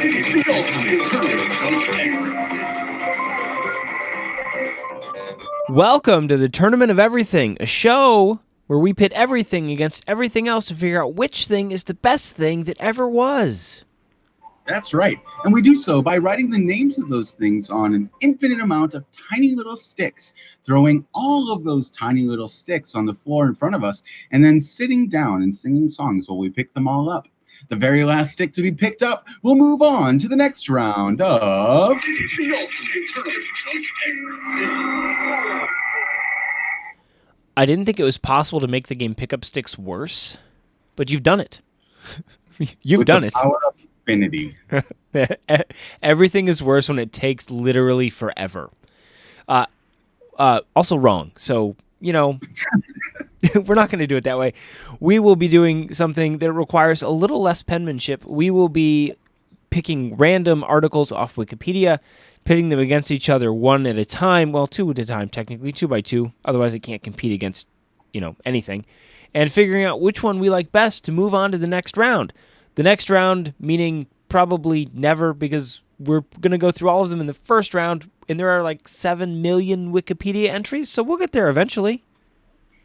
The ultimate tournament of everything. Welcome to the Tournament of Everything, a show where we pit everything against everything else to figure out which thing is the best thing that ever was. That's right. And we do so by writing the names of those things on an infinite amount of tiny little sticks, throwing all of those tiny little sticks on the floor in front of us, and then sitting down and singing songs while we pick them all up. The very last stick to be picked up will move on to the next round of The ultimate tournament of everything. I didn't think it was possible to make the game pick up sticks worse, but you've done it. You've with done the it. power of infinity. Everything is worse when it takes literally forever. Also wrong. So, we're not going to do it that way. We will be doing something that requires a little less penmanship. We will be picking random articles off Wikipedia, pitting them against each other one at a time. Well, two at a time, technically, 2 by 2. Otherwise, it can't compete against, anything. And figuring out which one we like best to move on to the next round. The next round meaning probably never, because we're going to go through all of them in the first round, and there are like 7 million Wikipedia entries, so we'll get there eventually.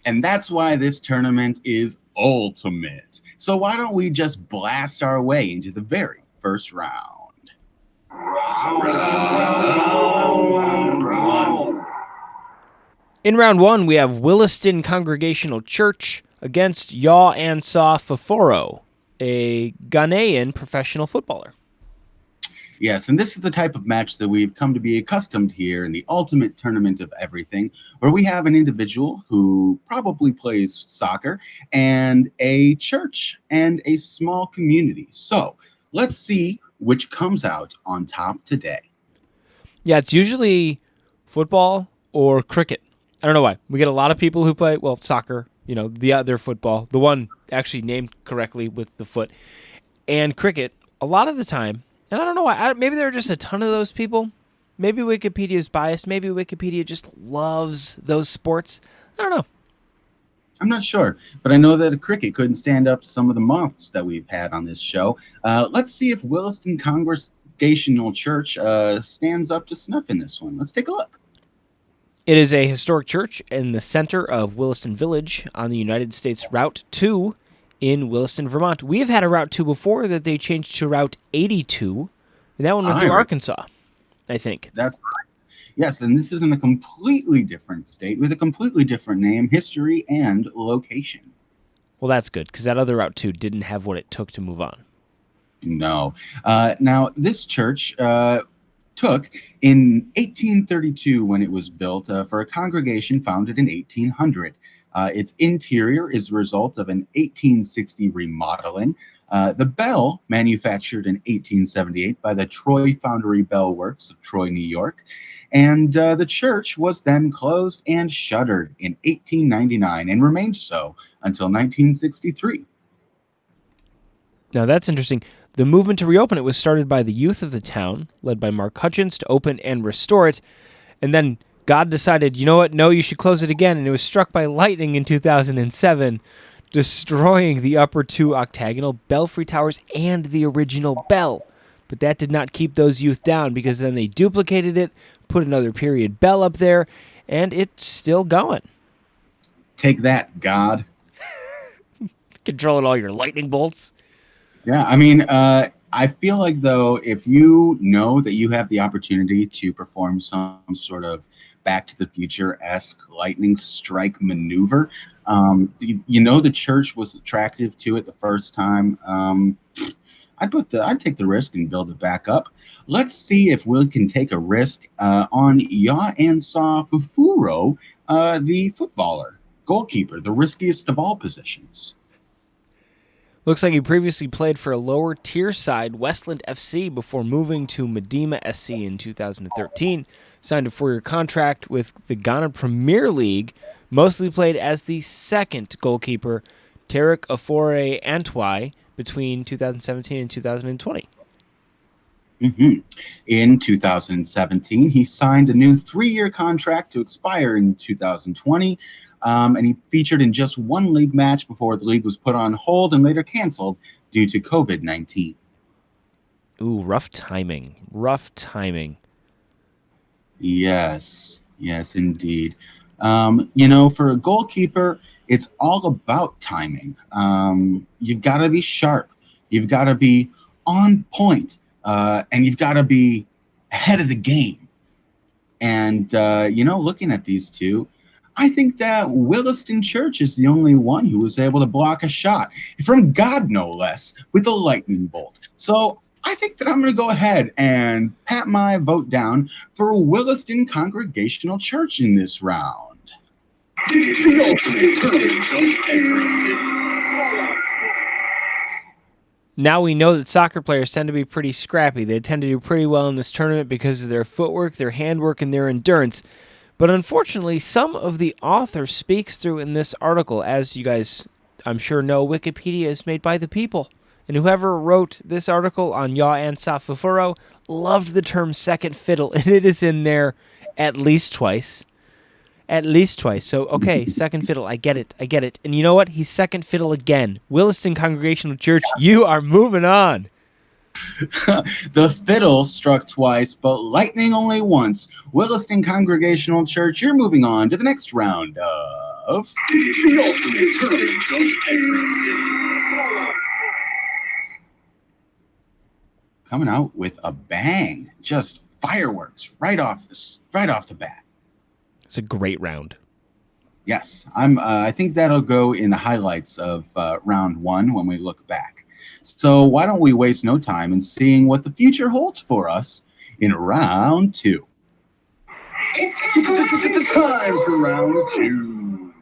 And that's why this tournament is ultimate. So why don't we just blast our way into the very first round? In round 1, we have Williston Congregational Church against Yaw Ansah Foforo, a Ghanaian professional footballer. Yes, and this is the type of match that we've come to be accustomed here in the ultimate tournament of everything, where we have an individual who probably plays soccer and a church and a small community. So let's see which comes out on top today. Yeah, it's usually football or cricket. I don't know why. We get a lot of people who play, soccer, the other football, the one actually named correctly with the foot, and cricket a lot of the time. And I don't know why. Maybe there are just a ton of those people. Maybe Wikipedia is biased. Maybe Wikipedia just loves those sports. I don't know. I'm not sure, but I know that cricket couldn't stand up to some of the moths that we've had on this show. Let's see if Williston Congregational Church stands up to snuff in this one. Let's take a look. It is a historic church in the center of Williston Village on the United States Route 2 in Williston, Vermont. We have had a Route 2 before that they changed to Route 82, and that one went through Arkansas, I think. That's right. Yes, and this is in a completely different state with a completely different name, history, and location. Well, that's good, because that other Route 2 didn't have what it took to move on. No. Now, this church took in 1832 when it was built for a congregation founded in 1800. Its interior is the result of an 1860 remodeling. The bell, manufactured in 1878 by the Troy Foundry Bell Works of Troy, New York. And the church was then closed and shuttered in 1899 and remained so until 1963. Now, that's interesting. The movement to reopen it was started by the youth of the town, led by Mark Hutchins, to open and restore it. And then God decided, you know what? No, you should close it again. And it was struck by lightning in 2007, destroying the upper 2 octagonal belfry towers and the original bell. But that did not keep those youth down, because then they duplicated it, put another period bell up there, and it's still going. Take that, God. Controlling all your lightning bolts. Yeah, I mean, I feel like, though, if you know that you have the opportunity to perform some sort of Back to the Future-esque lightning strike maneuver, the church was attractive to it the first time. I'd take the risk and build it back up. Let's see if we can take a risk on Yaw Ansah Foforo, the footballer, goalkeeper, the riskiest of all positions. Looks like he previously played for a lower tier side, Westland FC, before moving to Medema SC in 2013. Signed a 4-year contract with the Ghana Premier League. Mostly played as the second goalkeeper, Tarek Afore Antwi, between 2017 and 2020. Mm-hmm. In 2017, he signed a new 3-year contract to expire in 2020, and he featured in just one league match before the league was put on hold and later canceled due to COVID-19. Ooh, rough timing. Rough timing. Yes, yes, indeed. For a goalkeeper, it's all about timing. You've got to be sharp. You've got to be on point, and you've got to be ahead of the game. And looking at these two, I think that Williston Church is the only one who was able to block a shot from God, no less, with a lightning bolt. So I think that I'm going to go ahead and pat my vote down for Williston Congregational Church in this round. The ultimate tournament of everything. Now we know that soccer players tend to be pretty scrappy. They tend to do pretty well in this tournament because of their footwork, their handwork, and their endurance. But unfortunately, some of the author speaks through in this article. As you guys, I'm sure, know, Wikipedia is made by the people. And whoever wrote this article on Yaw and Safufuro loved the term second fiddle, and it is in there at least twice. At least twice. So, okay, second fiddle, I get it. And you know what? He's second fiddle again. Williston Congregational Church, you are moving on. The fiddle struck twice, but lightning only once. Williston Congregational Church, you're moving on to the next round of... The ultimate tournament of everything. Coming out with a bang. Just fireworks right off the bat. It's a great round. Yes, I think that'll go in the highlights of round one when we look back. So why don't we waste no time in seeing what the future holds for us in round two? It's time for round two.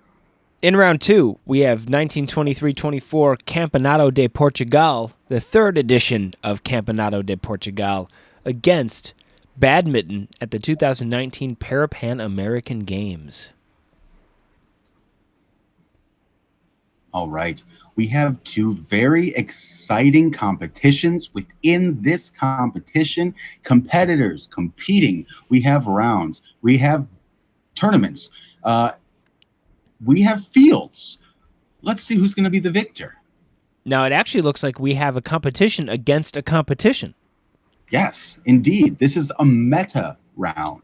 In round two, we have 1923-24 Campeonato de Portugal, the third edition of Campeonato de Portugal, against badminton at the 2019 Parapan American Games. All right. We have two very exciting competitions within this competition. Competitors competing. We have rounds. We have tournaments. We have fields. Let's see who's going to be the victor. Now, it actually looks like we have a competition against a competition. Yes, indeed. This is a meta round.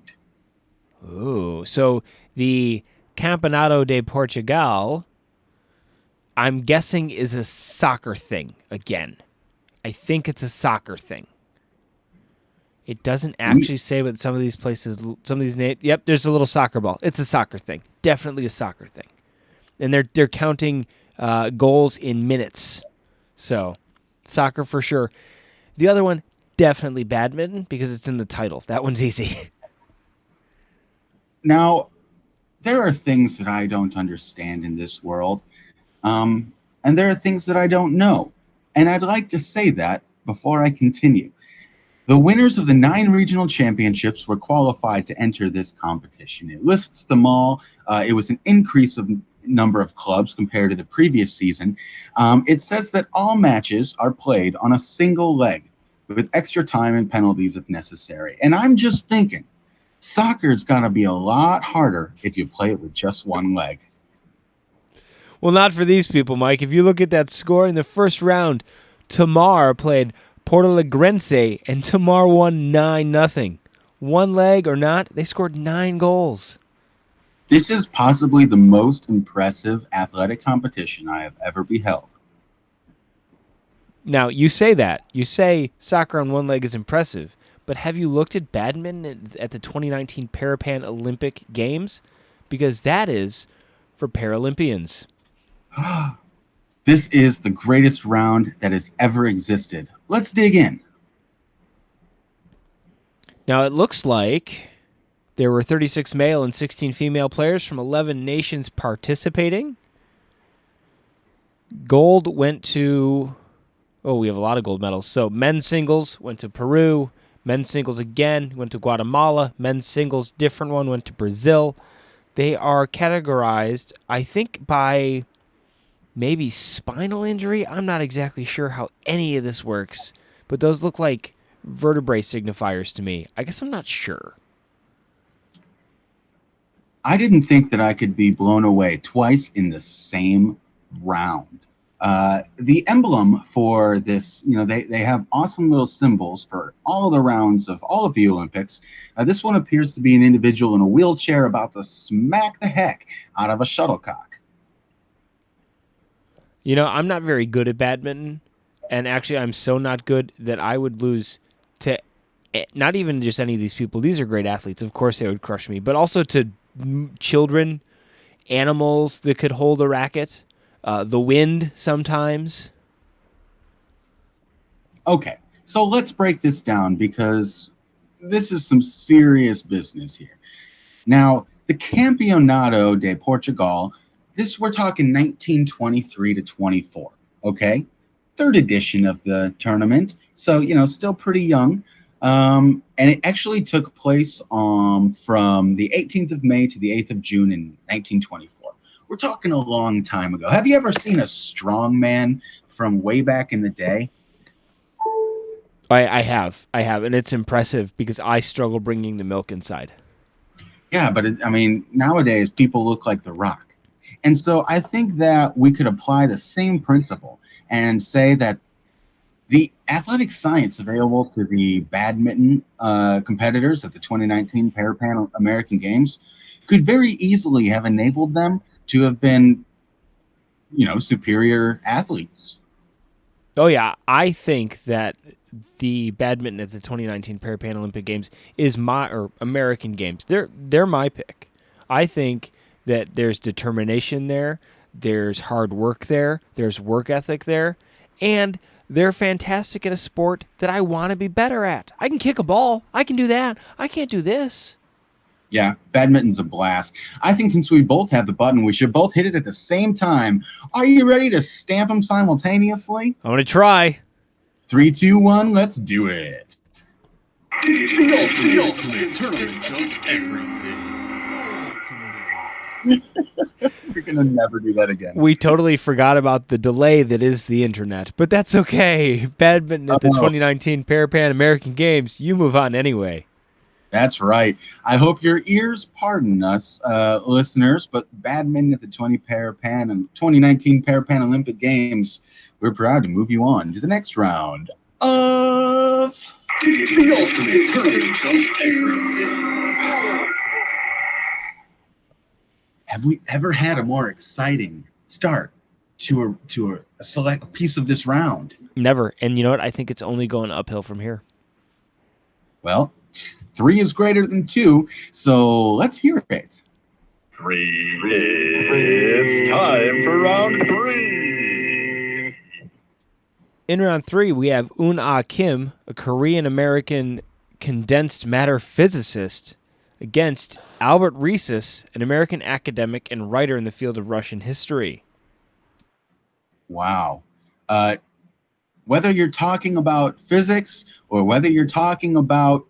Ooh, so the Campeonato de Portugal, I'm guessing, is a soccer thing again. I think it's a soccer thing. It doesn't actually say, but some of these places, some of these names, yep, there's a little soccer ball. It's a soccer thing. Definitely a soccer thing. And they're counting goals in minutes. So, soccer for sure. The other one, definitely badminton, because it's in the title. That one's easy. Now, there are things that I don't understand in this world, and there are things that I don't know. And I'd like to say that before I continue. The winners of the 9 regional championships were qualified to enter this competition. It lists them all. It was an increase of number of clubs compared to the previous season. It says that all matches are played on a single leg with extra time and penalties if necessary. And I'm just thinking, soccer's got to be a lot harder if you play it with just one leg. Well, not for these people, Mike. If you look at that score in the first round, Tamar played Portalegrense, and Tamar won 9-0. One leg or not, they scored 9 goals. This is possibly the most impressive athletic competition I have ever beheld. Now, you say that. You say soccer on one leg is impressive, but have you looked at badminton at the 2019 Parapan Olympic Games? Because that is for Paralympians. This is the greatest round that has ever existed. Let's dig in. Now, it looks like there were 36 male and 16 female players from 11 nations participating. Gold went to... Oh, we have a lot of gold medals. So men's singles went to Peru. Men's singles again went to Guatemala. Men's singles, different one, went to Brazil. They are categorized, I think, by maybe spinal injury. I'm not exactly sure how any of this works, but those look like vertebrae signifiers to me. I guess I'm not sure. I didn't think that I could be blown away twice in the same round. The emblem for this, they have awesome little symbols for all of the rounds of all of the Olympics. This one appears to be an individual in a wheelchair about to smack the heck out of a shuttlecock. I'm not very good at badminton, and actually I'm so not good that I would lose to not even just any of these people. These are great athletes. Of course they would crush me, but also to children, animals that could hold a racket, the wind sometimes. Okay, so let's break this down because this is some serious business here. Now, the Campeonato de Portugal, we're talking 1923 to 24, okay? Third edition of the tournament, so, still pretty young. And it actually took place from the 18th of May to the 8th of June in 1924. We're talking a long time ago. Have you ever seen a strongman from way back in the day? I have, and it's impressive because I struggle bringing the milk inside. Yeah, but nowadays people look like The Rock. And so I think that we could apply the same principle and say that the athletic science available to the badminton competitors at the 2019 Pan American Games could very easily have enabled them to have been, superior athletes. Oh, yeah. I think that the badminton at the 2019 Pan Olympic Games is American Games. They're my pick. I think that there's determination there, there's hard work there, there's work ethic there, and they're fantastic at a sport that I want to be better at. I can kick a ball. I can do that. I can't do this. Yeah, badminton's a blast. I think since we both have the button, we should both hit it at the same time. Are you ready to stamp them simultaneously? I want to try. 3, 2, 1, let's do it. The ultimate tournament of everything. We're going to never do that again. We totally forgot about the delay that is the internet, but that's okay. Badminton at the 2019 Pan American Games, you move on anyway. That's right. I hope your ears pardon us, listeners, but badminton at the 2019 Pan Olympic Games, we're proud to move you on to the next round of the ultimate tournament of everything. Have we ever had a more exciting start to a select piece of this round? Never. And you know what? I think it's only going uphill from here. Well, 3 is greater than 2, so let's hear it. 3. It's time for round 3. In round 3, we have Un-Ah Kim, a Korean-American condensed matter physicist, against Albert Resis, an American academic and writer in the field of Russian history. Wow. Whether you're talking about physics or whether you're talking about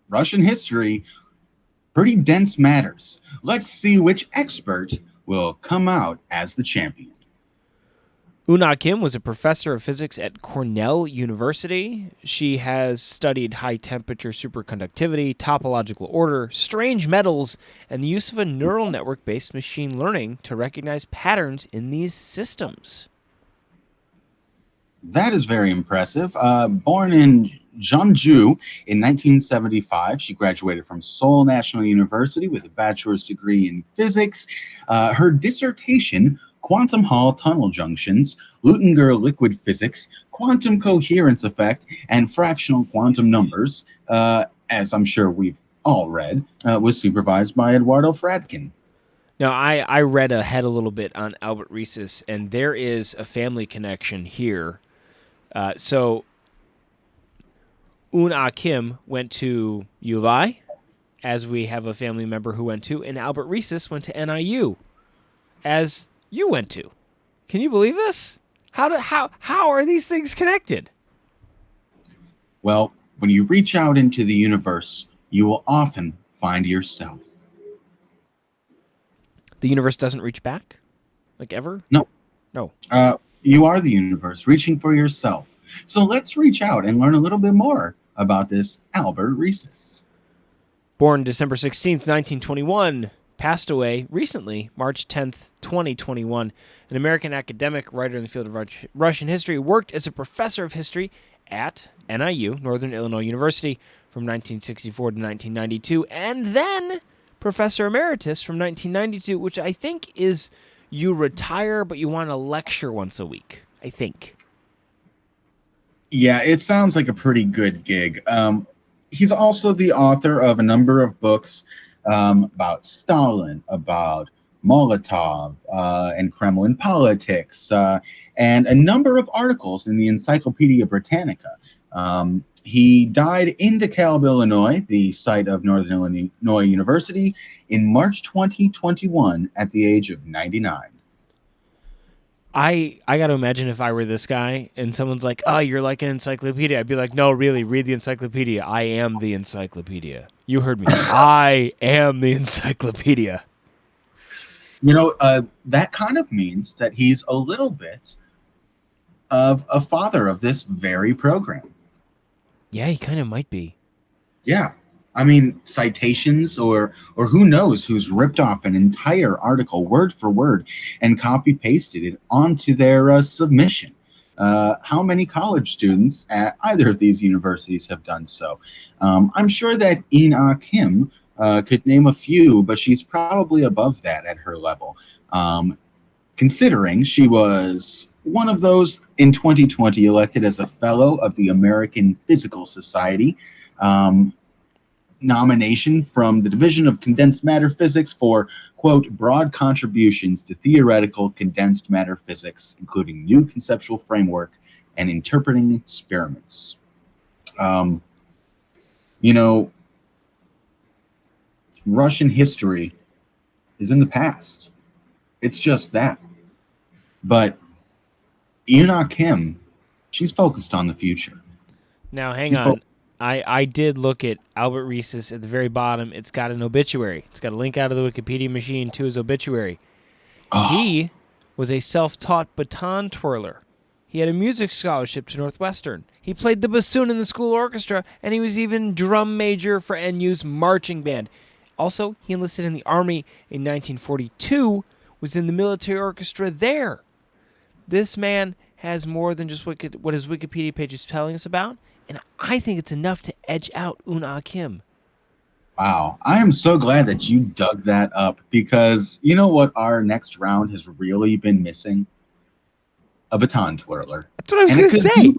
Russian history, pretty dense matters. Let's see which expert will come out as the champion. Un-Ah Kim was a professor of physics at Cornell University. She has studied high-temperature superconductivity, topological order, strange metals, and the use of a neural network-based machine learning to recognize patterns in these systems. That is very impressive. Born in Jeonju in 1975, she graduated from Seoul National University with a bachelor's degree in physics. Her dissertation, Quantum Hall Tunnel Junctions, Luttinger Liquid Physics, Quantum Coherence Effect, and Fractional Quantum Numbers, as I'm sure we've all read, was supervised by Eduardo Fradkin. Now, I read ahead a little bit on Albert Resis, and there is a family connection here. So Un-Ah Kim went to ULI, as we have a family member who went to, and Albert Resis went to NIU, as you went to. Can you believe this? How are these things connected? Well, when you reach out into the universe, you will often find yourself. The universe doesn't reach back? Like ever? No. No. You are the universe, reaching for yourself. So let's reach out and learn a little bit more about this Albert Resis. Born December 16th, 1921, passed away recently, March 10th, 2021. An American academic, writer in the field of Russian history, worked as a professor of history at NIU, Northern Illinois University, from 1964 to 1992, and then professor emeritus from 1992, which I think is you retire, but you want to lecture once a week, I think. Yeah, it sounds like a pretty good gig. He's also the author of a number of books about Stalin, about Molotov, and Kremlin politics, and a number of articles in the Encyclopedia Britannica. He died in DeKalb, Illinois, the site of Northern Illinois University, in March 2021 at the age of 99. I got to imagine if I were this guy and someone's like, oh, you're like an encyclopedia. I'd be like, no, really, read the encyclopedia. I am the encyclopedia. You heard me. I am the encyclopedia. You know, that kind of means that he's a little bit of a father of this very program. Yeah, he kind of might be. Yeah. I mean, citations or who knows who's ripped off an entire article word for word and copy pasted it onto their submission. How many college students at either of these universities have done so? I'm sure that Ina Kim could name a few, but she's probably above that at her level, considering she was one of those in 2020 elected as a fellow of the American Physical Society. Nomination from the Division of Condensed Matter Physics for, quote, broad contributions to theoretical condensed matter physics, including new conceptual framework and interpreting experiments. You know, Russian history is in the past. It's just that. But Ina Kim, she's focused on the future. Now, hang on. I did look at Albert Resis at the very bottom. It's got an obituary. It's got a link out of the Wikipedia machine to his obituary. Oh. He was a self-taught baton twirler. He had a music scholarship to Northwestern. He played the bassoon in the school orchestra, and he was even drum major for NU's marching band. Also, he enlisted in the Army in 1942, was in the military orchestra there. This man has more than just what his Wikipedia page is telling us about, and I think it's enough to edge out Una Kim. Wow. I am so glad that you dug that up, because you know what our next round has really been missing? A baton twirler. That's what I was going to say.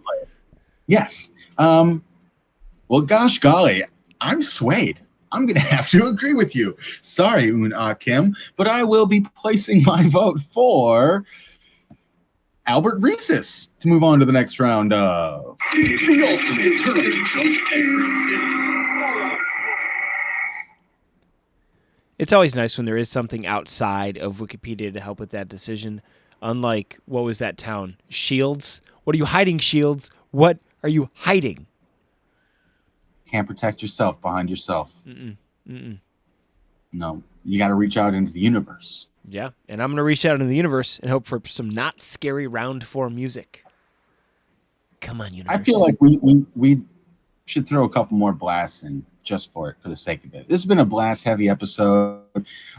Yes. Well, gosh golly, I'm swayed. I'm going to have to agree with you. Sorry, Una Kim, but I will be placing my vote for Albert Resis to move on to the next round of The ultimate tournament of everything. It's always nice when there is something outside of Wikipedia to help with that decision. Unlike, what was that town? Shields? What are you hiding, Shields? What are you hiding? Can't protect yourself behind yourself. Mm-mm. No, you got to reach out into the universe. Yeah, and I'm going to reach out into the universe and hope for some not scary round 4 music. Come on, universe. I feel like we should throw a couple more blasts in just for the sake of it. This has been a blast-heavy episode.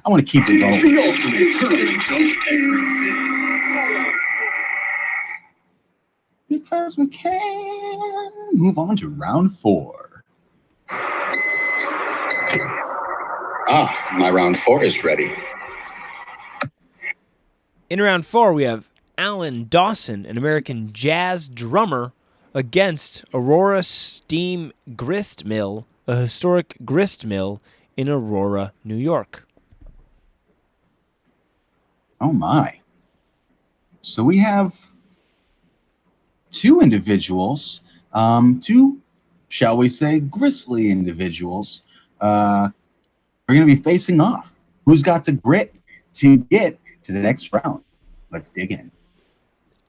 I want to keep it going. The ultimate tournament of everything. Because we can move on to round 4. My round 4 is ready. In round 4, we have Alan Dawson, an American jazz drummer, against Aurora Steam Grist Mill, a historic grist mill in Aurora, New York. Oh my. So we have 2 individuals, 2, shall we say, gristly individuals, are going to be facing off. Who's got the grit to get to the next round? Let's dig in.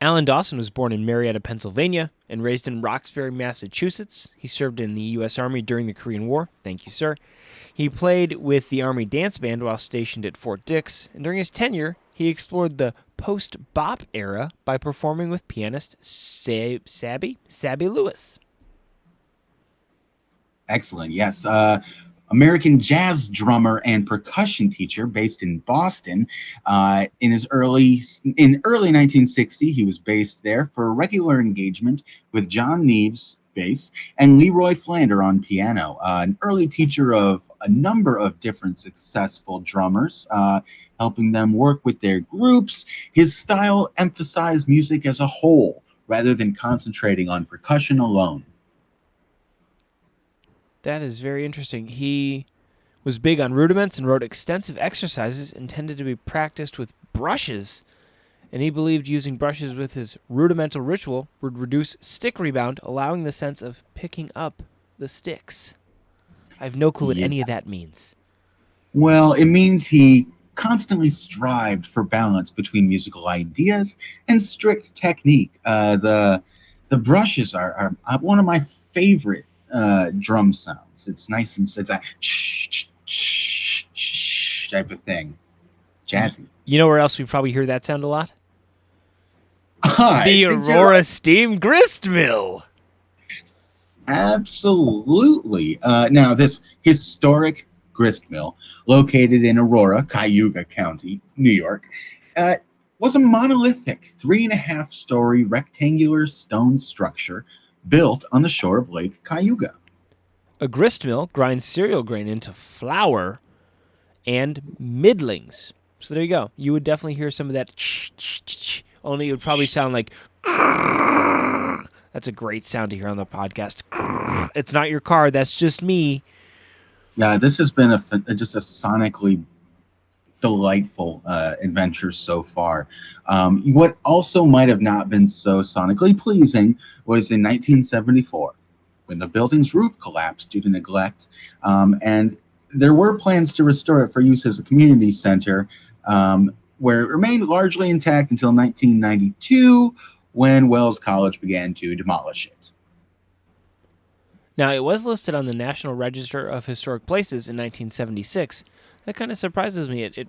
Alan Dawson was born in Marietta, Pennsylvania, and raised in Roxbury, Massachusetts. He served in the U.S. Army during the Korean War. Thank you, sir. He played with the Army Dance Band while stationed at Fort Dix, and during his tenure, he explored the post-bop era by performing with pianist Sabby Lewis. Excellent. Yes. American jazz drummer and percussion teacher based in Boston. In early 1960, he was based there for regular engagement with John Neves bass and Leroy Flander on piano. An early teacher of a number of different successful drummers, helping them work with their groups. His style emphasized music as a whole rather than concentrating on percussion alone. That is very interesting. He was big on rudiments and wrote extensive exercises intended to be practiced with brushes, and he believed using brushes with his rudimental ritual would reduce stick rebound, allowing the sense of picking up the sticks. I have no clue what any of that means. Well, it means he constantly strived for balance between musical ideas and strict technique. The brushes are one of my favorite drum sounds. It's nice and it's a type of thing, jazzy. You know where else we probably hear that sound a lot? I The think you're Aurora right. Steam Grist Mill. Absolutely. Now, this historic grist mill, located in Aurora, Cayuga County, New York, was a monolithic 3.5-story rectangular stone structure built on the shore of Lake Cayuga. A grist mill grinds cereal grain into flour and middlings. So there you go. You would definitely hear some of that, only it would probably sound like. That's a great sound to hear on the podcast. It's not your car. That's just me. Yeah, this has been just a sonically delightful adventure so far. What also might have not been so sonically pleasing was in 1974, when the building's roof collapsed due to neglect, and there were plans to restore it for use as a community center, where it remained largely intact until 1992, when Wells College began to demolish it. Now, it was listed on the National Register of Historic Places in 1976. That kind of surprises me. It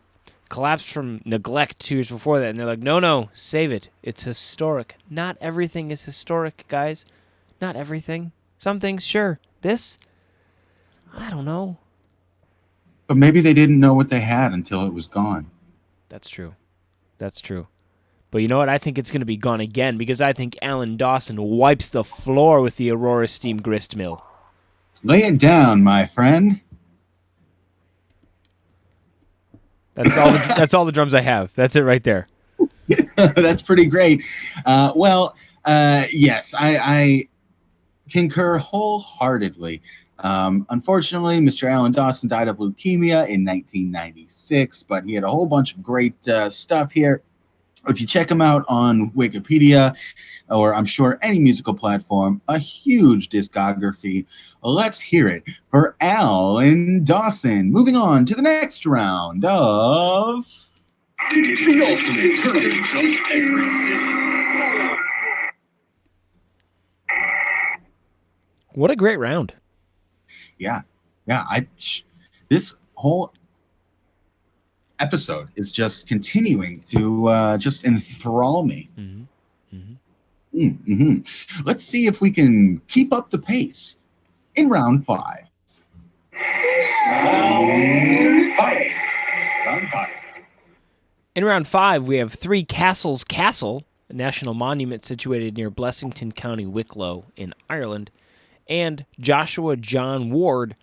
collapsed from neglect 2 years before that, and they're like, no, save it. It's historic. Not everything is historic, guys. Not everything. Some things, sure. This, I don't know. But maybe they didn't know what they had until it was gone. That's true. But you know what? I think it's going to be gone again because I think Alan Dawson wipes the floor with the Aurora Steam Grist Mill. Lay it down, my friend. That's all the drums I have. That's it right there. That's pretty great. Yes, I concur wholeheartedly. Unfortunately, Mr. Alan Dawson died of leukemia in 1996, but he had a whole bunch of great stuff here. If you check him out on Wikipedia, or I'm sure any musical platform, a huge discography. Let's hear it for Alan Dawson. Moving on to the next round of The ultimate tournament of everything. What a great round. Yeah. This whole episode is just continuing to just enthrall me. Let's see if we can keep up the pace in round 5. Round 5. In round 5, we have Threecastles Castle, a national monument situated near Blessington, County Wicklow in Ireland, and Joshua John Ward,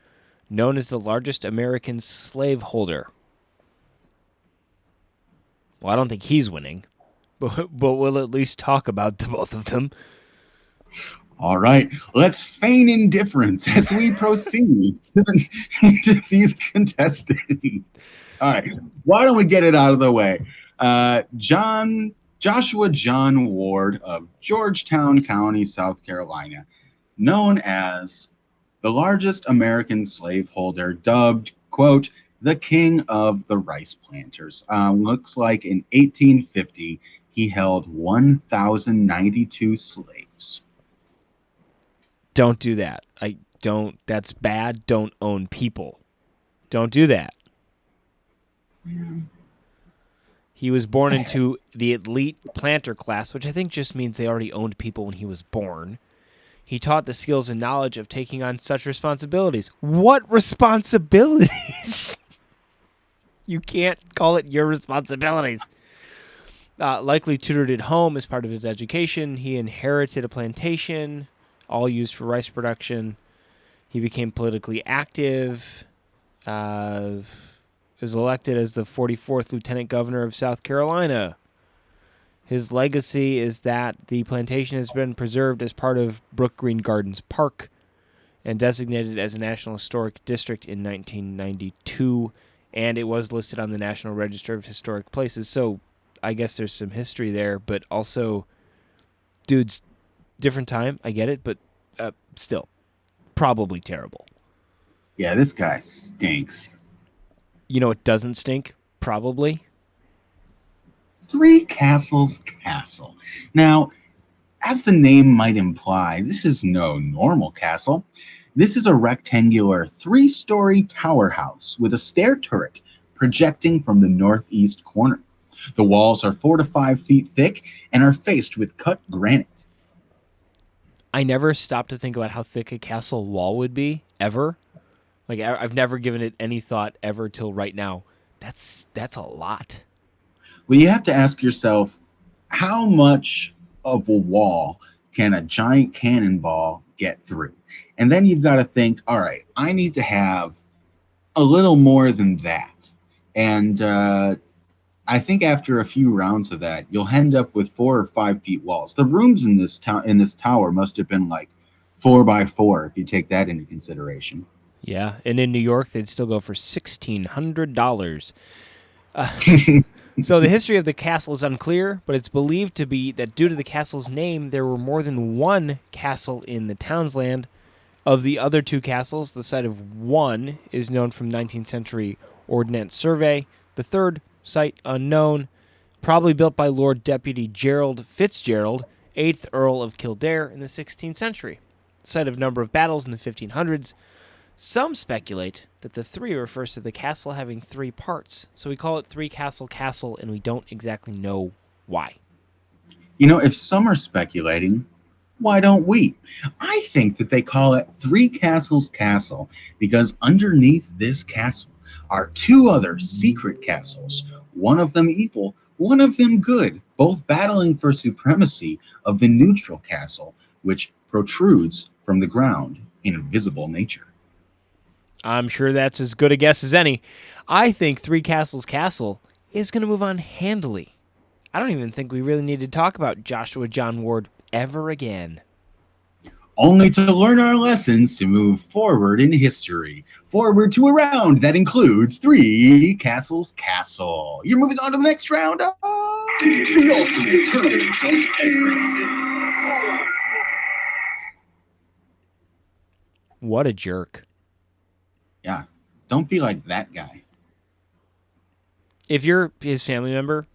known as the largest American slaveholder. Well, I don't think he's winning, but we'll at least talk about the both of them. All right, let's feign indifference as we proceed to these contestants. All right, why don't we get it out of the way? Joshua John Ward of Georgetown County, South Carolina, known as the largest American slaveholder, dubbed, quote, the king of the rice planters. Looks like in 1850, he held 1,092 slaves. Don't do that. That's bad. Don't own people. Don't do that. Yeah. He was born into the elite planter class, which I think just means they already owned people when he was born. He taught the skills and knowledge of taking on such responsibilities. What responsibilities? You can't call it your responsibilities. Likely tutored at home as part of his education. He inherited a plantation, all used for rice production. He became politically active. Was elected as the 44th Lieutenant Governor of South Carolina. His legacy is that the plantation has been preserved as part of Brook Green Gardens Park and designated as a National Historic District in 1992, and it was listed on the National Register of Historic Places. So I guess there's some history there, but also, dude's different time. I get it, but still, probably terrible. Yeah, this guy stinks. You know, it doesn't stink. Probably. Threecastles Castle. Now, as the name might imply, this is no normal castle. This is a rectangular 3-story tower house with a stair turret projecting from the northeast corner. The walls are 4 to 5 feet thick and are faced with cut granite. I never stopped to think about how thick a castle wall would be, ever. Like, I've never given it any thought ever till right now. That's a lot. Well, you have to ask yourself, how much of a wall can a giant cannonball get through? And then you've got to think, all right, I need to have a little more than that. And I think after a few rounds of that, you'll end up with 4 or 5 feet walls. The rooms in this tower must have been like 4 by 4 if you take that into consideration. Yeah, and in New York, they'd still go for $1,600. So the history of the castle is unclear, but it's believed to be that due to the castle's name, there were more than one castle in the townsland. Of the other 2 castles, the site of one is known from 19th century Ordnance Survey. The third, site unknown, probably built by Lord Deputy Gerald Fitzgerald, 8th Earl of Kildare in the 16th century. Site of number of battles in the 1500s. Some speculate that the 3 refers to the castle having 3 parts, so we call it Threecastles Castle, and we don't exactly know why. You know, if some are speculating, why don't we? I think that they call it Threecastles Castle because underneath this castle are 2 other secret castles, one of them evil, one of them good, both battling for supremacy of the neutral castle, which protrudes from the ground in invisible nature. I'm sure that's as good a guess as any. I think Threecastles Castle is going to move on handily. I don't even think we really need to talk about Joshua John Ward ever again. Only to learn our lessons to move forward in history. Forward to a round that includes Threecastles Castle. You're moving on to the next round. The ultimate tournament of everything. What a jerk. Yeah, don't be like that guy. If you're his family member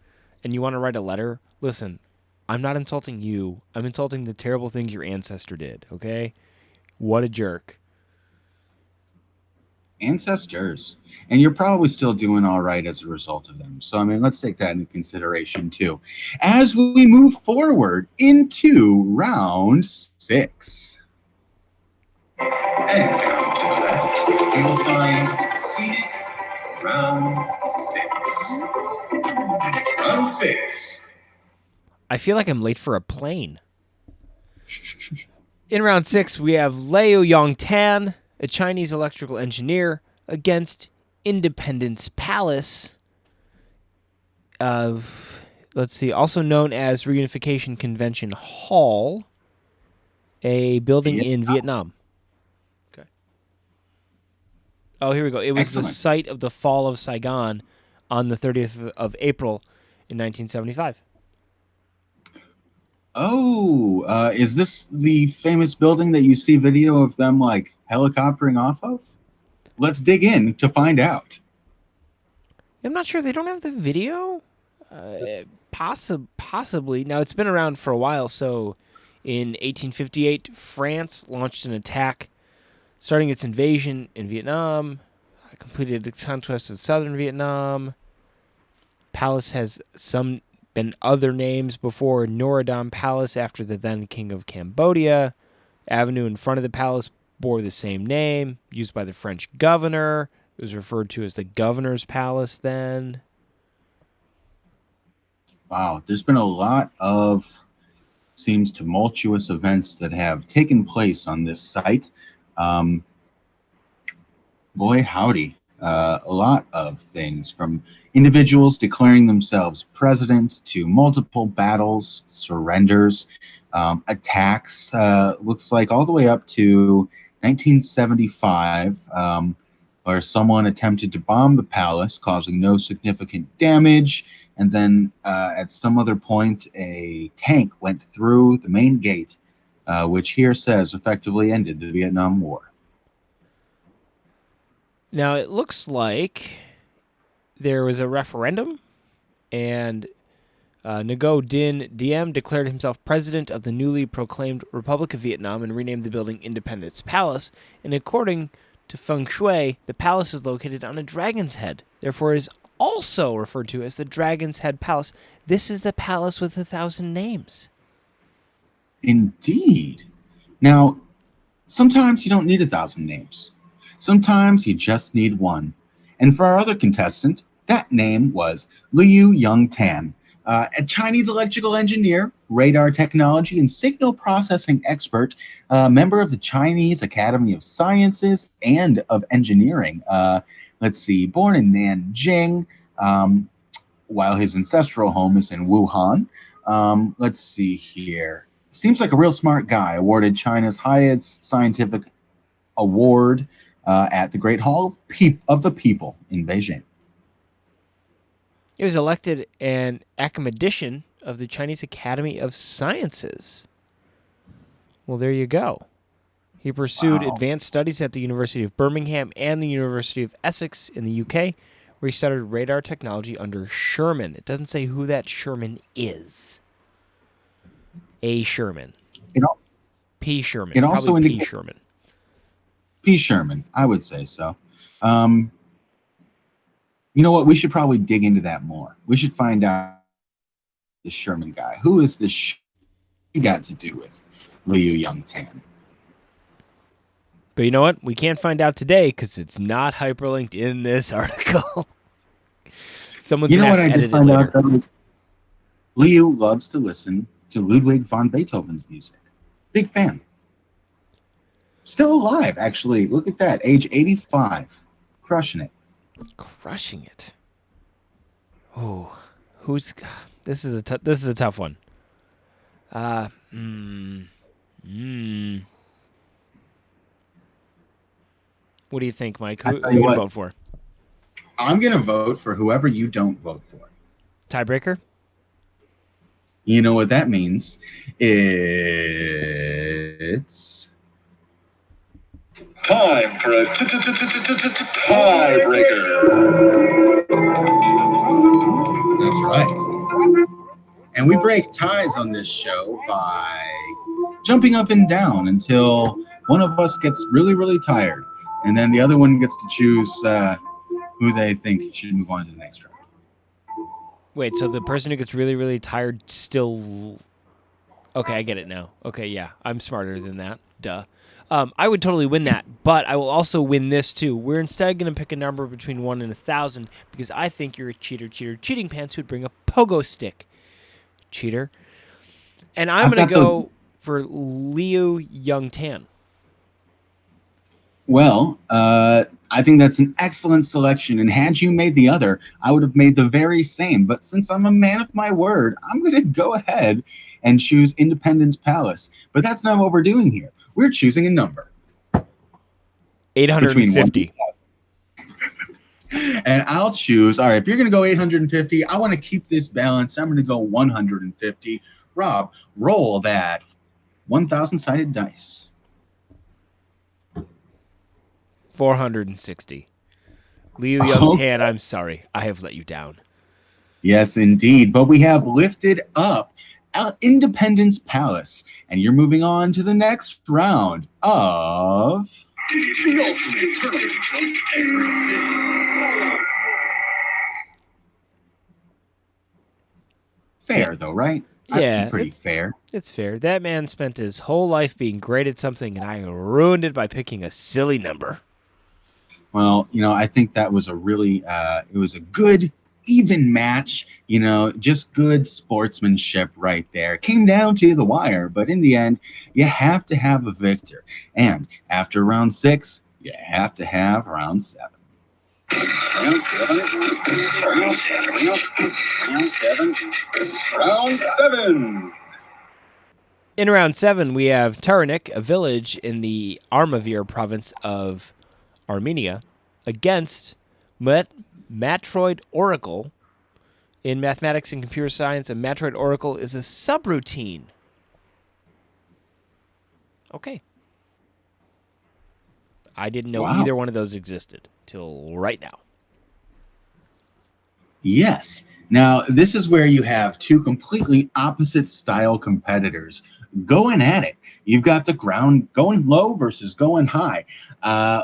and you want to write a letter, listen, I'm not insulting you. I'm insulting the terrible things your ancestor did, okay? What a jerk. Ancestors. And you're probably still doing all right as a result of them. So, I mean, let's take that into consideration, too. As we move forward into round 6. And down to the left, you will find Scenic Round 6. Round 6. I feel like I'm late for a plane. In round 6, we have Liu Yongtan, a Chinese electrical engineer, against Independence Palace, also known as Reunification Convention Hall, a building in Vietnam. Okay. Oh, here we go. It was Excellent. the site of the fall of Saigon on the 30th of April in 1975. Oh, is this the famous building that you see video of them like helicoptering off of? Let's dig in to find out. I'm not sure. They don't have the video? Possibly. Now, it's been around for a while, so in 1858, France launched an attack, starting its invasion in Vietnam, completed the conquest of southern Vietnam. Palace has been other names before. Norodom Palace after the then king of Cambodia. avenue in front of the palace bore the same name, used by the French governor. It was referred to as the governor's palace then. Wow, there's been a lot of seems tumultuous events that have taken place on this site. Boy, howdy. A lot of things, from individuals declaring themselves president to multiple battles, surrenders, attacks. Looks like all the way up to 1975, where someone attempted to bomb the palace, causing no significant damage. And then at some other point, a tank went through the main gate, which here says effectively ended the Vietnam War. Now, it looks like there was a referendum, and Ngo Dinh Diem declared himself president of the newly proclaimed Republic of Vietnam and renamed the building Independence Palace. And according to Feng Shui, the palace is located on a dragon's head. Therefore, it is also referred to as the Dragon's Head Palace. This is the palace with 1,000 names. Indeed. Now, sometimes you don't need 1,000 names. Sometimes you just need one. And for our other contestant, that name was Liu Yongtan, a Chinese electrical engineer, radar technology, and signal processing expert, member of the Chinese Academy of Sciences and of Engineering. Let's see, born in Nanjing, while his ancestral home is in Wuhan. Let's see here. Seems like a real smart guy, awarded China's highest scientific award at the Great Hall of the People in Beijing. He was elected an academician of the Chinese Academy of Sciences. Well, there you go. He pursued advanced studies at the University of Birmingham and the University of Essex in the UK, where he studied radar technology under Sherman. It doesn't say who that Sherman is. A. Sherman. P. Sherman. It also Probably P. indicates Sherman. P. Sherman, I would say so. You know what? We should probably dig into that more. We should find out the Sherman guy. Who is this he got to do with Liu Yongtan? But you know what? We can't find out today because it's not hyperlinked in this article. Someone's going to have to edit it later. Though? Liu loves to listen to Ludwig van Beethoven's music. Big fan. Still alive, actually. Look at that. Age 85. Crushing it. Crushing it. Oh, this is a tough one. What do you think, Mike? Who are you gonna vote for? I'm gonna vote for whoever you don't vote for. Tiebreaker? You know what that means? It's Time for a tiebreaker. That's right. And we break ties on this show by jumping up and down until one of us gets really, really tired. And then the other one gets to choose who they think should move on to the next round. Wait, so the person who gets really, really tired still... Okay, I get it now. Okay, yeah, I'm smarter than that. Duh. I would totally win that, but I will also win this too. We're instead going to pick a number between 1 and 1,000 because I think you're a cheating pants who'd bring a pogo stick. Cheater. And I'm going to go for Liu Yongtan. Well, I think that's an excellent selection. And had you made the other, I would have made the very same. But since I'm a man of my word, I'm going to go ahead and choose Independence Palace. But that's not what we're doing here. We're choosing a number. 850. And I'll choose, all right, if you're going to go 850, I want to keep this balanced. I'm going to go 150. Rob, roll that 1,000-sided dice. 460. Liu Yongtan, I'm sorry. I have let you down. Yes, indeed. But we have lifted up Independence Palace. And you're moving on to the next round of... The ultimate tournament of everything. Fair, though, right? Yeah, Pretty it's, fair. it's fair. That man spent his whole life being great at something, and I ruined it by picking a silly number. Well, I think that was a really, it was a good, even match. Just good sportsmanship right there. Came down to the wire, but in the end, you have to have a victor. And after round 6, you have to have round 7. Round 7. Round 7. Round 7. Round 7. In round 7, we have Taranik, a village in the Armavir province of Armenia, against Matroid Oracle. In mathematics and computer science, a Matroid Oracle is a subroutine. Okay. I didn't know Wow. either one of those existed till right now. Yes. Now, this is where you have two completely opposite style competitors going at it. You've got the ground going low versus going high.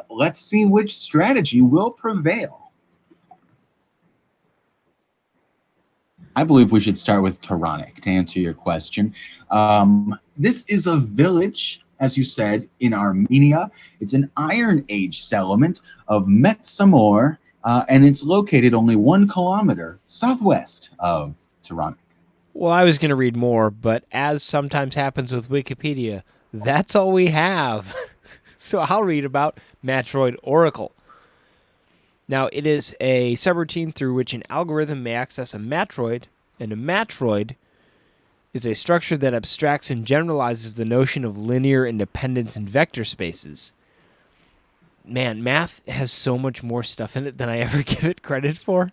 Let's see which strategy will prevail. I believe we should start with Taranik to answer your question. This is a village, as you said, in Armenia. It's an Iron Age settlement of Metsamor, and it's located only 1 kilometer southwest of Taranik. Well, I was going to read more, but as sometimes happens with Wikipedia, that's all we have. So I'll read about Matroid Oracle. Now, it is a subroutine through which an algorithm may access a matroid, and a matroid is a structure that abstracts and generalizes the notion of linear independence in vector spaces. Man, math has so much more stuff in it than I ever give it credit for.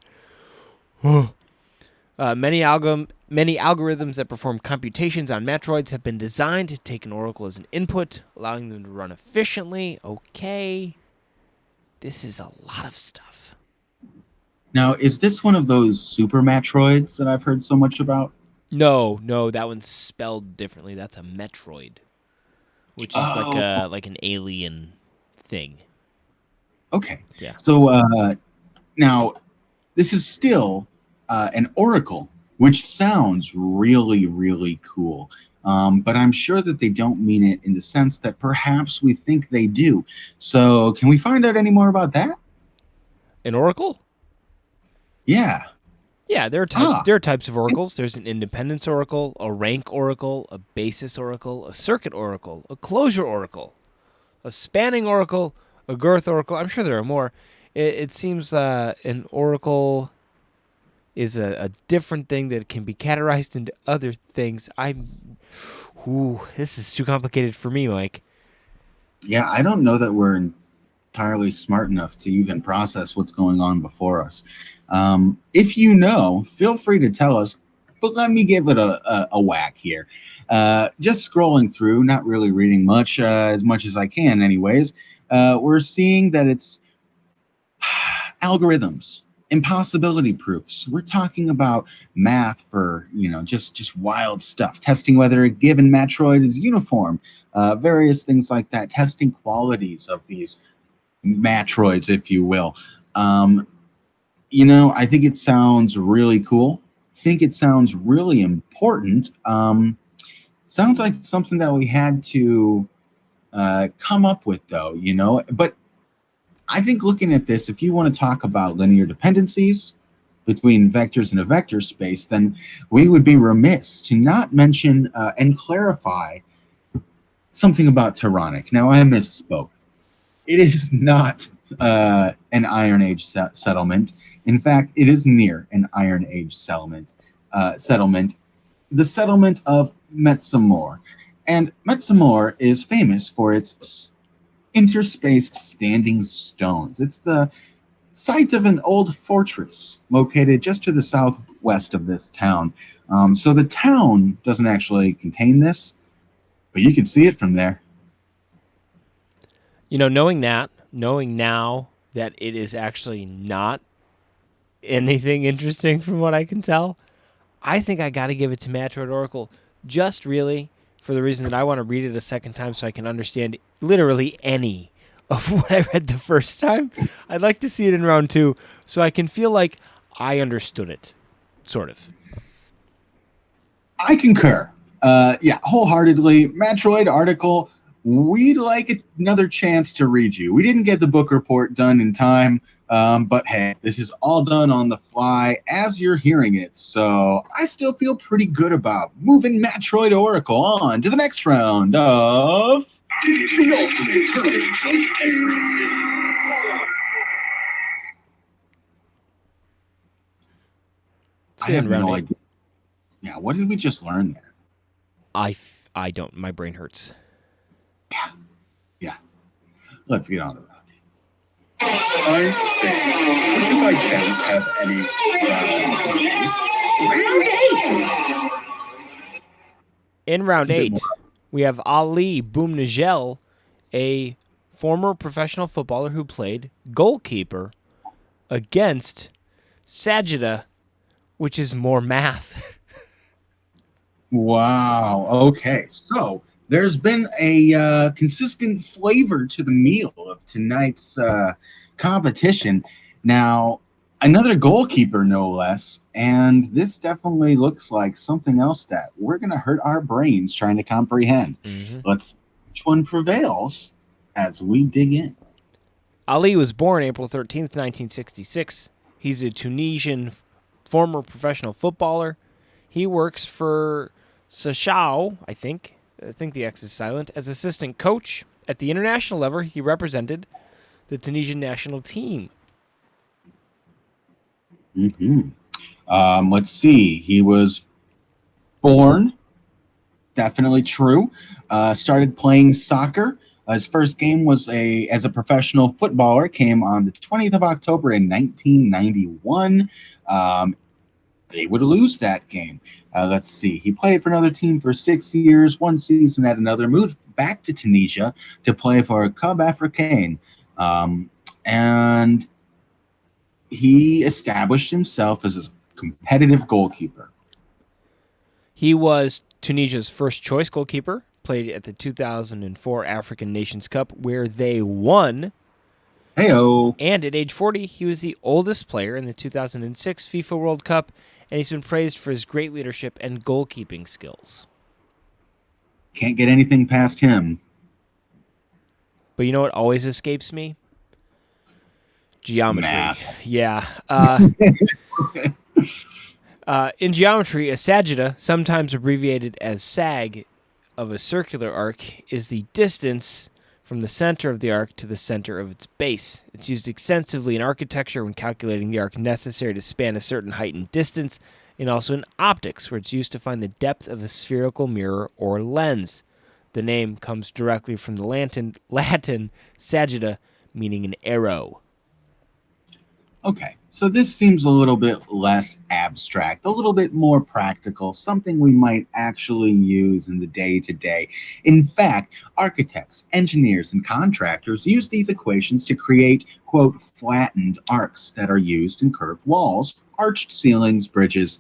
Many algorithms that perform computations on matroids have been designed to take an oracle as an input, allowing them to run efficiently. Okay. This is a lot of stuff. Now, is this one of those super Matroids that I've heard so much about? No, that one's spelled differently. That's a Metroid, which is like an alien thing. Okay. Yeah. So now, this is still an oracle, which sounds really, really cool. But I'm sure that they don't mean it in the sense that perhaps we think they do. So can we find out any more about that? An oracle? Yeah. Yeah, there are types of oracles. There's an independence oracle, a rank oracle, a basis oracle, a circuit oracle, a closure oracle, a spanning oracle, a girth oracle. I'm sure there are more. It seems an oracle is a different thing that can be categorized into other things. This is too complicated for me, Mike. Yeah, I don't know that we're entirely smart enough to even process what's going on before us. If you know, feel free to tell us, but let me give it a whack here. Just scrolling through, not really reading much as I can anyways. We're seeing that it's algorithms, impossibility proofs. We're talking about math for, just wild stuff, testing whether a given matroid is uniform, various things like that, testing qualities of these matroids, if you will. I think it sounds really cool. Think it sounds really important. Sounds like something that we had to come up with, though, But I think looking at this, if you want to talk about linear dependencies between vectors in a vector space, then we would be remiss to not mention and clarify something about Taranik. Now, I misspoke. It is not an Iron Age settlement. In fact, it is near an Iron Age settlement. The settlement of Metsamor. And Metsamor is famous for its interspaced standing stones. It's the site of an old fortress located just to the southwest of this town. So the town doesn't actually contain this, but you can see it from there. Knowing now that it is actually not anything interesting from what I can tell, I think I got to give it to Matroid Oracle, just really for the reason that I want to read it a second time so I can understand literally any of what I read the first time. I'd like to see it in round 2 so I can feel like I understood it, sort of. I concur. Yeah, wholeheartedly. Matroid article. We'd like another chance to read you. We didn't get the book report done in time, but hey, this is all done on the fly as you're hearing it. So I still feel pretty good about moving Matroid Oracle on to the next round of The ultimate tournament of Let's I get have in round no 8. idea. Yeah, what did we just learn there? I don't. My brain hurts. Yeah, let's get on to that. I say, would you by chance have any round 8? Round 8? In round It's a bit 8, we have Ali Boumnagel, a former professional footballer who played goalkeeper, against Sajida, which is more math. Wow. Okay. So there's been a consistent flavor to the meal of tonight's competition. Now, another goalkeeper, no less. And this definitely looks like something else that we're going to hurt our brains trying to comprehend. Let's see which one prevails as we dig in. Ali was born April 13th, 1966. He's a Tunisian former professional footballer. He works for Sochaux, I think the X is silent, as assistant coach. At the international level, he represented the Tunisian national team. Let's see. He was born, definitely true. Started playing soccer. His first game was as a professional footballer. Came on the 20th of October in 1991. They would lose that game. Let's see. He played for another team for 6 years, one season at another, moved back to Tunisia to play for Cub Africain. And he established himself as a competitive goalkeeper. He was Tunisia's first choice goalkeeper, played at the 2004 African Nations Cup, where they won. Heyo. And at age 40, he was the oldest player in the 2006 FIFA World Cup, and he's been praised for his great leadership and goalkeeping skills. Can't get anything past him. But you know what always escapes me? Geometry. Math. Yeah. In geometry, a sagitta, sometimes abbreviated as sag, of a circular arc is the distance from the center of the arc to the center of its base. It's used extensively in architecture when calculating the arc necessary to span a certain height and distance, and also in optics, where it's used to find the depth of a spherical mirror or lens. The name comes directly from the Latin sagitta, meaning an arrow. Okay, so this seems a little bit less abstract, a little bit more practical, something we might actually use in the day-to-day. In fact, architects, engineers, and contractors use these equations to create, quote, flattened arcs that are used in curved walls, arched ceilings, bridges,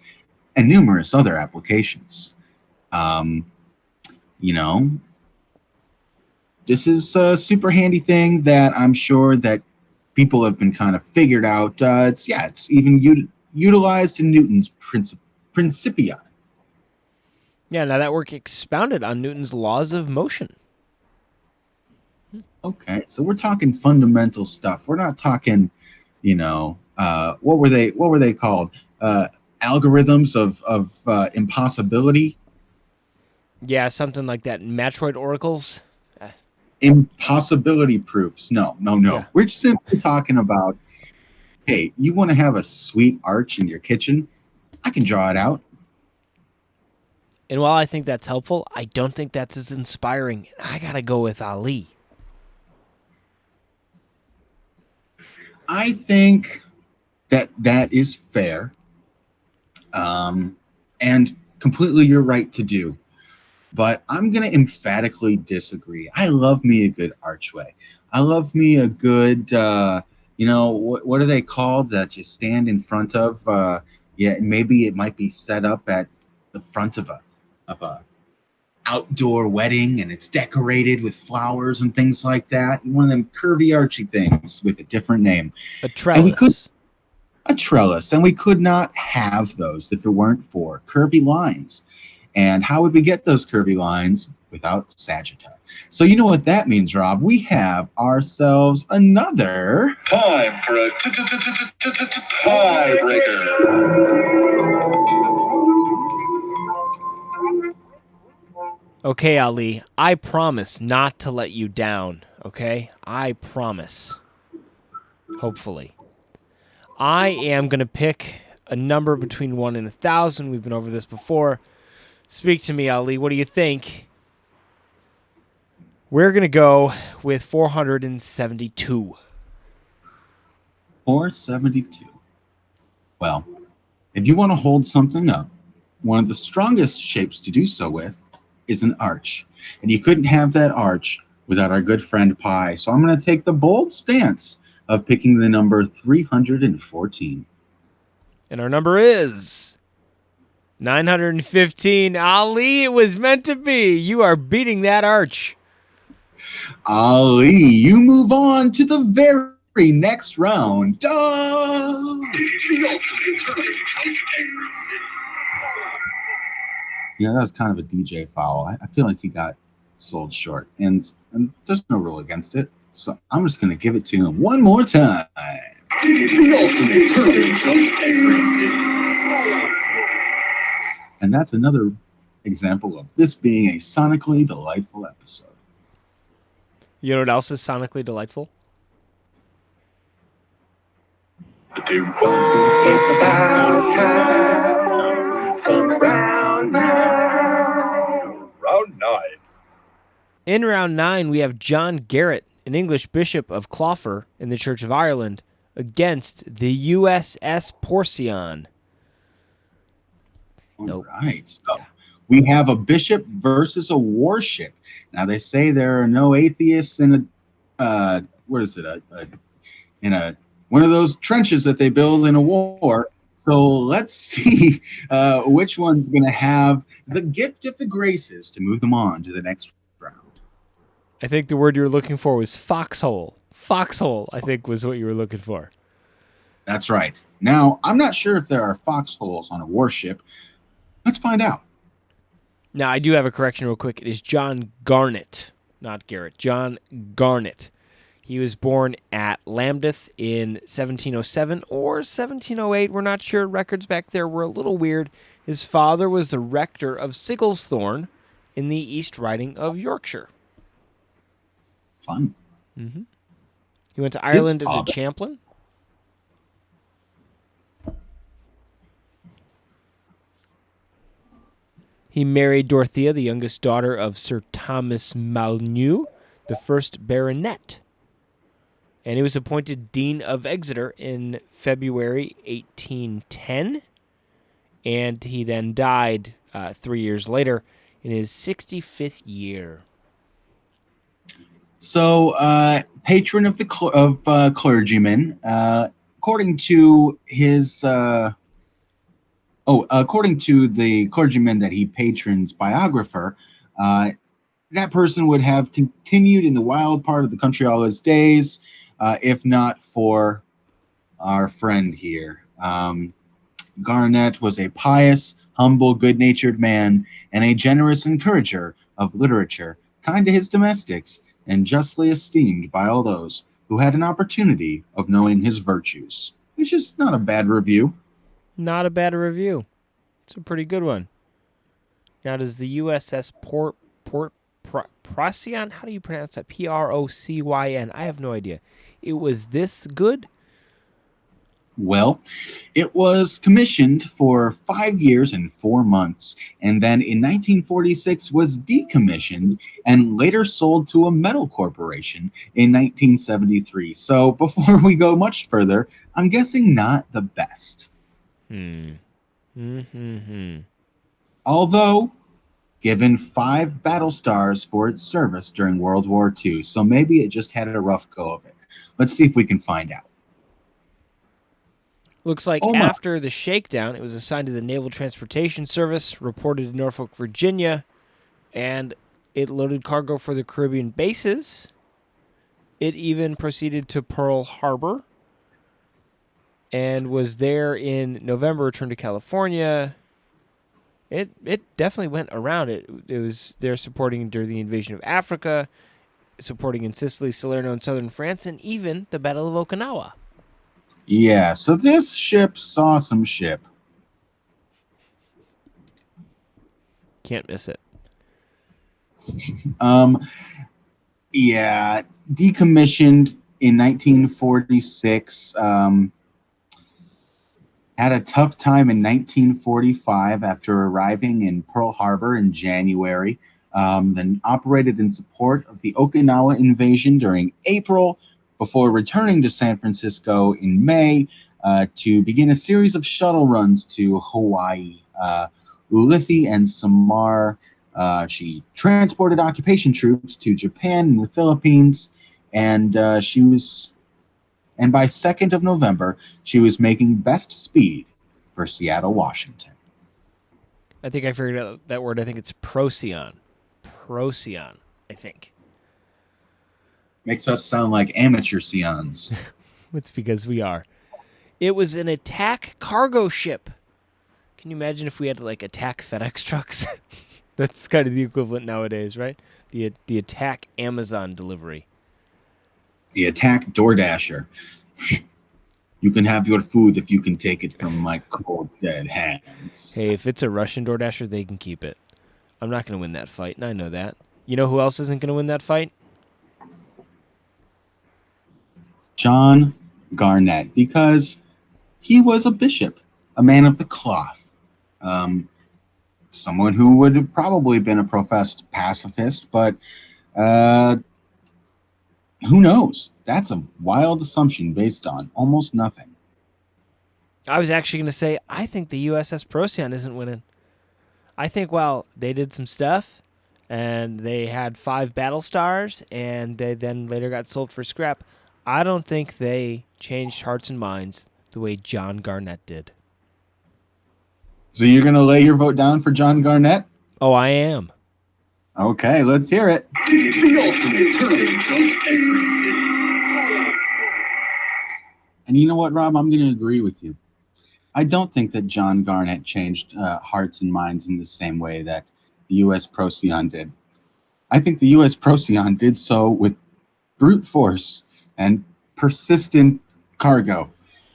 and numerous other applications. This is a super handy thing that I'm sure that people have been kind of figured out. It's even utilized in Newton's Principia. Yeah, now that work expounded on Newton's laws of motion. Okay, so we're talking fundamental stuff. We're not talking, what were they called? Algorithms of impossibility. Yeah, something like that. Matroid oracles. Impossibility proofs. No. Yeah. We're simply talking about, hey, you want to have a sweet arch in your kitchen? I can draw it out. And while I think that's helpful, I don't think that's as inspiring. I gotta go with Ali. I think that is fair. And completely you're right to do. But I'm going to emphatically disagree. I love me a good archway. I love me a good, what are they called that you stand in front of? Maybe it might be set up at the front of a outdoor wedding, and it's decorated with flowers and things like that. One of them curvy archy things with a different name. A trellis. A trellis, and we could not have those if it weren't for curvy lines. And how would we get those curvy lines without Sagitta? So you know what that means, Rob. We have ourselves another... Time for a tiebreaker. Okay, Ali, I promise not to let you down, okay? I promise. Hopefully. I am going to pick a number between 1 and 1,000. We've been over this before. Speak to me, Ali. What do you think? We're going to go with 472. 472. Well, if you want to hold something up, one of the strongest shapes to do so with is an arch. And you couldn't have that arch without our good friend pi. So I'm going to take the bold stance of picking the number 314. And our number is 915. Ali, it was meant to be. You are beating that arch. Ali, you move on to the very next round. Duh! Yeah, that was kind of a DJ foul. I feel like he got sold short, and there's no rule against it. So I'm just going to give it to him one more time. And that's another example of this being a sonically delightful episode. You know what else is sonically delightful? It's about time for round 9. Round 9. In round 9, we have John Garrett, an English bishop of Clogher in the Church of Ireland, against the USS Porcion. All right. So we have a bishop versus a warship. Now they say there are no atheists in a one of those trenches that they build in a war. So let's see which one's going to have the gift of the graces to move them on to the next round. I think the word you were looking for was foxhole. Foxhole, I think, was what you were looking for. That's right. Now, I'm not sure if there are foxholes on a warship. Let's find out. Now, I do have a correction real quick. It is John Garnett, not Garrett. John Garnett. He was born at Lambeth in 1707 or 1708. We're not sure. Records back there were a little weird. His father was the rector of Sigglesthorne in the East Riding of Yorkshire. Fun. Mm-hmm. He went to Ireland as a chaplain. He married Dorothea, the youngest daughter of Sir Thomas Malnew, the first baronet. And he was appointed Dean of Exeter in February 1810. And he then died 3 years later in his 65th year. So, patron of the clergymen, according to his... according to the clergyman that he patrons biographer, that person would have continued in the wild part of the country all his days, if not for our friend here. Garnett was a pious, humble, good-natured man and a generous encourager of literature, kind to his domestics, and justly esteemed by all those who had an opportunity of knowing his virtues. Which is not a bad review. Not a bad review. It's a pretty good one. Now, does the USS Procyon, how do you pronounce that? Procyn. I have no idea. It was this good? Well, it was commissioned for 5 years and 4 months, and then in 1946 was decommissioned and later sold to a metal corporation in 1973. So before we go much further, I'm guessing not the best. Although given 5 battle stars for its service during World War II, so maybe it just had a rough go of it. Let's see if we can find out. Looks like after the shakedown, it was assigned to the Naval Transportation Service, reported in Norfolk, Virginia, and it loaded cargo for the Caribbean bases. It even proceeded to Pearl Harbor and was there in November, returned to California, It definitely went around. It was they're supporting during the invasion of Africa, supporting in Sicily, Salerno, and southern France, and even the Battle of Okinawa. Yeah, so this ship saw some ship. Can't miss it. Yeah, decommissioned in 1946. Had a tough time in 1945 after arriving in Pearl Harbor in January. Then operated in support of the Okinawa invasion during April before returning to San Francisco in May to begin a series of shuttle runs to Hawaii, Ulithi, and Samar. She transported occupation troops to Japan and the Philippines, and by 2nd of November, she was making best speed for Seattle, Washington. I think I figured out that word. I think it's procyon. Procyon, I think. Makes us sound like amateur Seons. It's because we are. It was an attack cargo ship. Can you imagine if we had to like attack FedEx trucks? That's kind of the equivalent nowadays, right? The attack Amazon delivery. The attack DoorDasher. You can have your food if you can take it from my cold, dead hands. Hey, if it's a Russian DoorDasher, they can keep it. I'm not going to win that fight, and I know that. You know who else isn't going to win that fight? John Garnett, because he was a bishop, a man of the cloth, someone who would have probably been a professed pacifist, but who knows? That's a wild assumption based on almost nothing. I was actually going to say, I think the USS Procyon isn't winning. I think, well, they did some stuff, and they had 5 battle stars, and they then later got sold for scrap. I don't think they changed hearts and minds the way John Garnett did. So you're going to lay your vote down for John Garnett? Oh, I am. Okay, let's hear it. The ultimate turn of everything. And you know what, Rob? I'm going to agree with you. I don't think that John Garnett changed hearts and minds in the same way that the U.S. Procyon did. I think the U.S. Procyon did so with brute force and persistent cargo.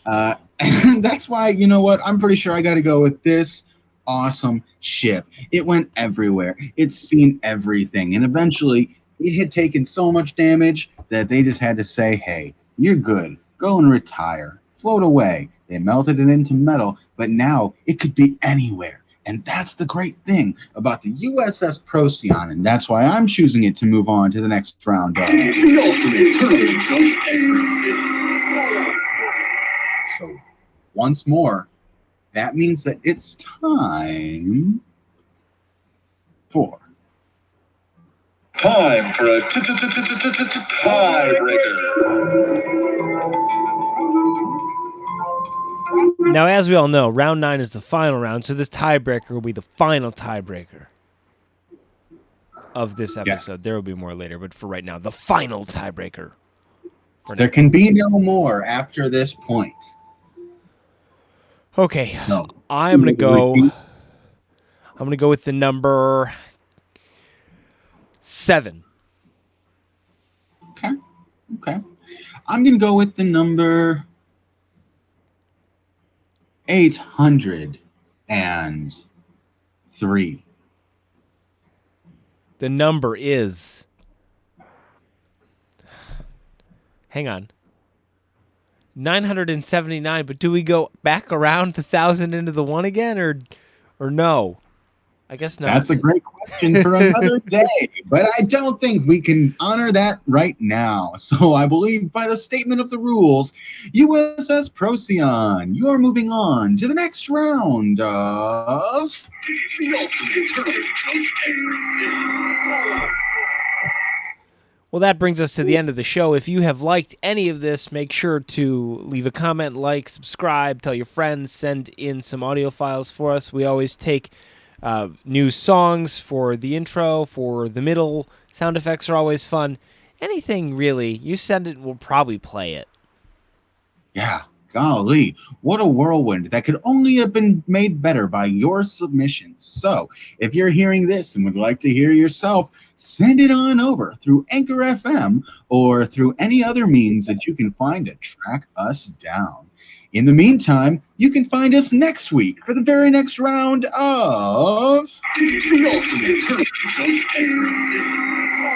And that's why, you know what? I'm pretty sure I got to go with this awesome ship. It went everywhere. It's seen everything. And eventually, it had taken so much damage that they just had to say, hey, you're good. Go and retire. Float away. They melted it into metal, but now it could be anywhere. And that's the great thing about the USS Procyon, and that's why I'm choosing it to move on to the next round. The ultimate turn of everything. So, once more, that means that it's time for Time for a tiebreaker. Now, as we all know, round 9 is the final round, so this tiebreaker will be the final tiebreaker of this episode. Yes. There will be more later, but for right now, the final tiebreaker. There can be no more after this point. Okay, No. I'm gonna go with the number 7. Okay. I'm going to go with the number 803. The number is. Hang on. 979, but do we go back around the 1,000 into the 1 again, or no? I guess not. That's a great question for another day, but I don't think we can honor that right now. So I believe by the statement of the rules, USS Procyon, you're moving on to the next round of The ultimate turn of everything. Well, that brings us to the end of the show. If you have liked any of this, make sure to leave a comment, like, subscribe, tell your friends, send in some audio files for us. We always take new songs for the intro, for the middle. Sound effects are always fun. Anything, really. You send it, we'll probably play it. Yeah. Golly, what a whirlwind that could only have been made better by your submissions. So, if you're hearing this and would like to hear yourself, send it on over through Anchor FM or through any other means that you can find to track us down. In the meantime, you can find us next week for the very next round of The ultimate turtle jump game.